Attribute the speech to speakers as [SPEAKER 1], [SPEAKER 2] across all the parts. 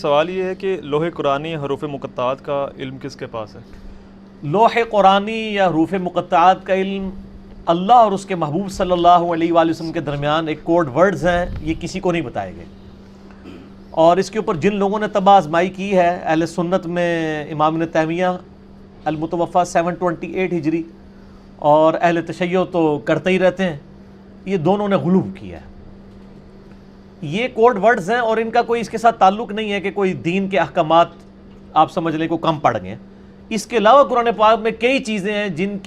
[SPEAKER 1] سوال یہ ہے کہ لوح قرآنی حروف مقطعات کا علم کس کے پاس ہے؟
[SPEAKER 2] لوح قرآنی یا حروف مقطعات کا علم اللہ اور اس کے محبوب صلی اللہ علیہ وآلہ وسلم کے درمیان ایک کوڈ ورڈز ہیں، یہ کسی کو نہیں بتائے گئے۔ اور اس کے اوپر جن لوگوں نے تباہ آزمائی کی ہے، اہل سنت میں امام ابن تیمیہ المتوفیٰ 728 ہجری اور اہل تشیع تو کرتے ہی رہتے ہیں، یہ دونوں نے غلو کیا ہے۔ یہ کوڈ ورڈز ہیں اور ان کا کوئی اس کے ساتھ تعلق نہیں ہے کہ کوئی دین کے احکامات آپ سمجھ لیں کو کم پڑ گئے ہیں۔ اس کے علاوہ قرآن پاک میں کئی چیزیں ہیں جن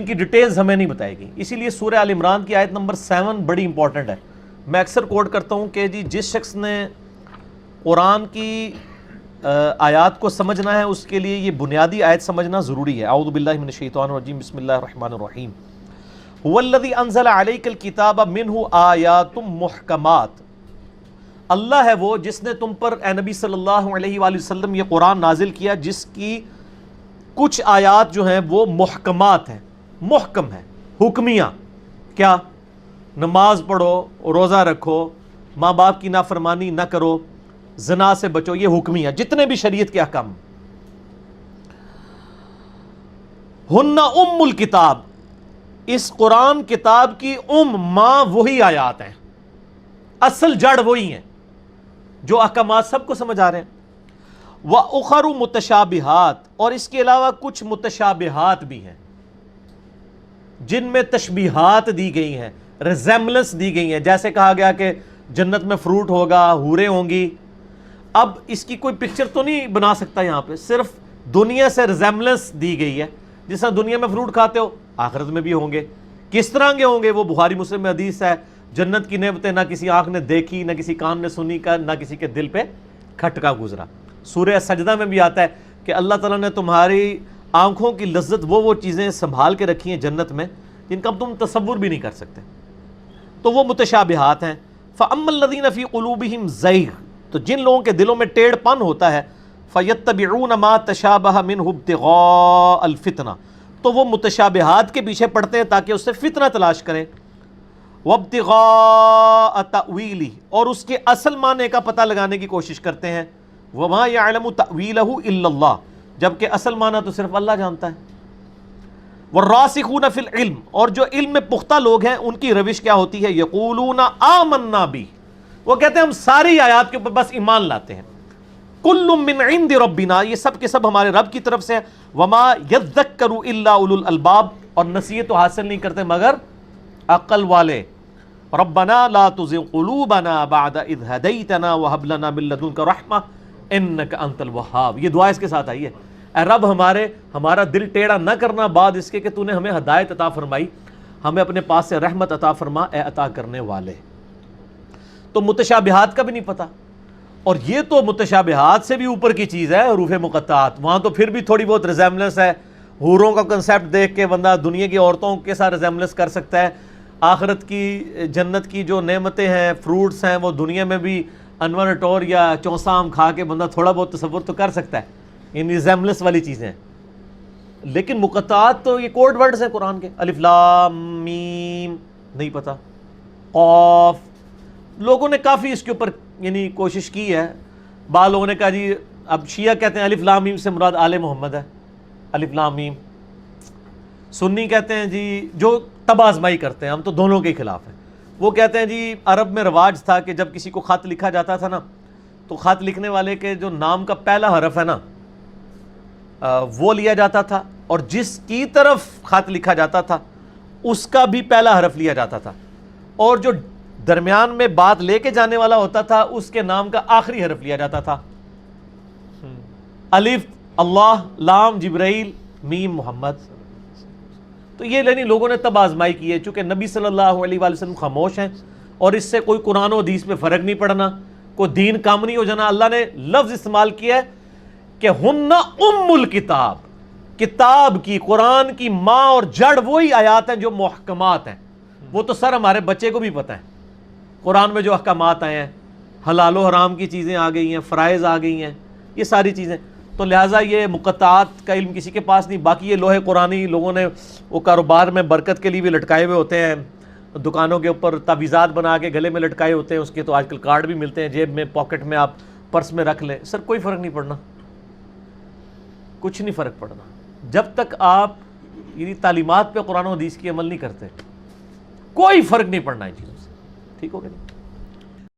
[SPEAKER 2] کی ڈیٹیلز ہمیں نہیں بتائی گئی، اسی لیے سورہ آل عمران کی آیت نمبر 7 بڑی امپورٹنٹ ہے۔ میں اکثر کوٹ کرتا ہوں کہ جس شخص نے قرآن کی آیات کو سمجھنا ہے اس کے لیے یہ بنیادی آیت سمجھنا ضروری ہے۔ اعوذ باللہ من الشیطان الرجیم، بسم اللہ الرحمن الرحیم۔ هو الذی انزل علیک الکتاب منہ آیات محکمات، اللہ ہے وہ جس نے تم پر اے نبی صلی اللہ علیہ وآلہ وسلم یہ قرآن نازل کیا جس کی کچھ آیات جو ہیں وہ محکمات ہیں، محکم ہیں، حکمیاں۔ کیا؟ نماز پڑھو، روزہ رکھو، ماں باپ کی نافرمانی نہ کرو، زنا سے بچو، یہ حکمیاں جتنے بھی شریعت کے احکام۔ ہن ام الکتاب، اس قرآن کتاب کی ماں وہی آیات ہیں، اصل جڑ وہی ہیں جو احکامات سب کو سمجھ آ رہے ہیں۔ وَأُخَرُ مُتَشَابِهَاتِ، اور اس کے علاوہ کچھ متشابہات بھی ہیں جن میں تشبیہات دی گئی ہیں، ریزیمبلنس دی گئی ہیں۔ جیسے کہا گیا کہ جنت میں فروٹ ہوگا، حوریں ہوں گی۔ اب اس کی کوئی پکچر تو نہیں بنا سکتا یہاں پہ، صرف دنیا سے ریزیمبلنس دی گئی ہے۔ جس طرح دنیا میں فروٹ کھاتے ہو آخرت میں بھی ہوں گے، کس طرح کے ہوں گے وہ بخاری مسلم میں حدیث ہے۔ جنت کی نعمتیں نہ کسی آنکھ نے دیکھی، نہ کسی کان نے سنی، نہ کسی کے دل پہ کھٹکا گزرا۔ سورہ سجدہ میں بھی آتا ہے کہ اللہ تعالیٰ نے تمہاری آنکھوں کی لذت وہ چیزیں سنبھال کے رکھی ہیں جنت میں جن کا تم تصور بھی نہیں کر سکتے، تو وہ متشابہات ہیں۔ فَأَمَّا الَّذِينَ فِي قُلُوبِهِمْ زَيْغٌ، تو جن لوگوں کے دلوں میں ٹیڑھ پن ہوتا ہے، فَيَتَّبِعُونَ مَا تَشَابَهَ مِنْهُ ابْتِغَاءَ الْفِتْنَةِ، تو وہ متشابہات کے پیچھے پڑتے ہیں تاکہ اس سے فتنہ تلاش کریں۔ وَابْتِغَاءَ تَأْوِيلِهِ، اور اس کے اصل معنی کا پتہ لگانے کی کوشش کرتے ہیں۔ وَمَا يَعْلَمُ تَأْوِيلَهُ إِلَّا اللَّهُ، جبکہ اصل معنی تو صرف اللہ جانتا ہے۔ وَالرَّاسِخُونَ فِي الْعِلْمِ، اور جو علم میں پختہ لوگ ہیں ان کی روش کیا ہوتی ہے؟ يَقُولُونَ آمَنَّا بِهِ، وہ کہتے ہیں ہم ساری آیات کے اوپر بس ایمان لاتے ہیں۔ كُلٌّ مِّنْ عِنْدِ رَبِّنَا، یہ سب کے سب ہمارے رب کی طرف سے ہے۔ وَمَا يَذَّكَّرُ إِلَّا أُولُو الْأَلْبَابِ، اور نصیحت تو حاصل نہیں کرتے مگر عقل والے۔ رَبَّنَا لَا تُزِغْ قُلُوبَنَا بَعْدَ إِذْ هَدَيْتَنَا وَهَبْ لَنَا مِن لَّدُنكَ رَحْمَةً إِنَّكَ أَنتَ الْوَهَّابُ، یہ دعا اس کے ساتھ آئی ہے، اے رب ہمارا دل ٹیڑھا نہ کرنا بعد اس کے کہ تو نے ہمیں ہدایت عطا فرمائی، ہمیں اپنے پاس سے رحمت عطا فرما اے عطا کرنے والے۔ تو متشابہات کا بھی نہیں پتہ، اور یہ تو متشابہات سے بھی اوپر کی چیز ہے حروف مقطعات، وہاں تو پھر بھی تھوڑی بہت ریزیمبلنس ہے۔ حوروں کا کنسیپٹ دیکھ کے بندہ دنیا کی عورتوں کے ساتھ ریزیمبلنس کر سکتا ہے، آخرت کی جنت کی جو نعمتیں ہیں، فروٹس ہیں، وہ دنیا میں بھی انور ٹور یا چونسا آم کھا کے بندہ تھوڑا بہت تصور تو کر سکتا ہے، ان ریزیمبلنس والی چیزیں۔ لیکن مقطعات تو یہ کوڈ ورڈز ہیں قرآن کے، الف لام میم نہیں پتہ، قاف۔ لوگوں نے کافی اس کے اوپر یعنی کوشش کی ہے۔ بعض لوگوں نے کہا جی، اب شیعہ کہتے ہیں الف لام میم سے مراد آل محمد ہے، الف لام میم۔ سنی کہتے ہیں جی، جو تباہ آزمائی کرتے ہیں، ہم تو دونوں کے خلاف ہیں، وہ کہتے ہیں جی عرب میں رواج تھا کہ جب کسی کو خط لکھا جاتا تھا نا، تو خط لکھنے والے کے جو نام کا پہلا حرف ہے نا وہ لیا جاتا تھا، اور جس کی طرف خط لکھا جاتا تھا اس کا بھی پہلا حرف لیا جاتا تھا، اور جو درمیان میں بات لے کے جانے والا ہوتا تھا اس کے نام کا آخری حرف لیا جاتا تھا۔ الف اللہ، لام جبرائیل، میم محمد۔ تو یہ یعنی لوگوں نے تب آزمائی کی ہے، چونکہ نبی صلی اللہ علیہ وآلہ وسلم خاموش ہیں، اور اس سے کوئی قرآن و حدیث میں فرق نہیں پڑنا، کوئی دین کام نہیں ہو جانا۔ اللہ نے لفظ استعمال کیا ہے کہ ہن ام الکتاب، کتاب کی، قرآن کی ماں اور جڑ وہی آیات ہیں جو محکمات ہیں۔ وہ تو سر ہمارے بچے کو بھی پتہ ہے، قرآن میں جو احکامات آئے ہیں، حلال و حرام کی چیزیں آ گئی ہیں، فرائض آ گئی ہیں، یہ ساری چیزیں۔ تو لہٰذا یہ مقطعات کا علم کسی کے پاس نہیں۔ باقی یہ لوح قرآنی لوگوں نے وہ کاروبار میں برکت کے لیے بھی لٹکائے ہوئے ہوتے ہیں، دکانوں کے اوپر تعویذات بنا کے گلے میں لٹکائے ہوتے ہیں، اس کے تو آج کل کارڈ بھی ملتے ہیں، جیب میں پاکٹ میں آپ پرس میں رکھ لیں، سر کوئی فرق نہیں پڑنا، کچھ نہیں فرق پڑنا جب تک آپ یعنی تعلیمات پہ قرآن و حدیث کی عمل نہیں کرتے، کوئی فرق نہیں پڑنا ان چیزوں سے، ٹھیک ہو گیا؟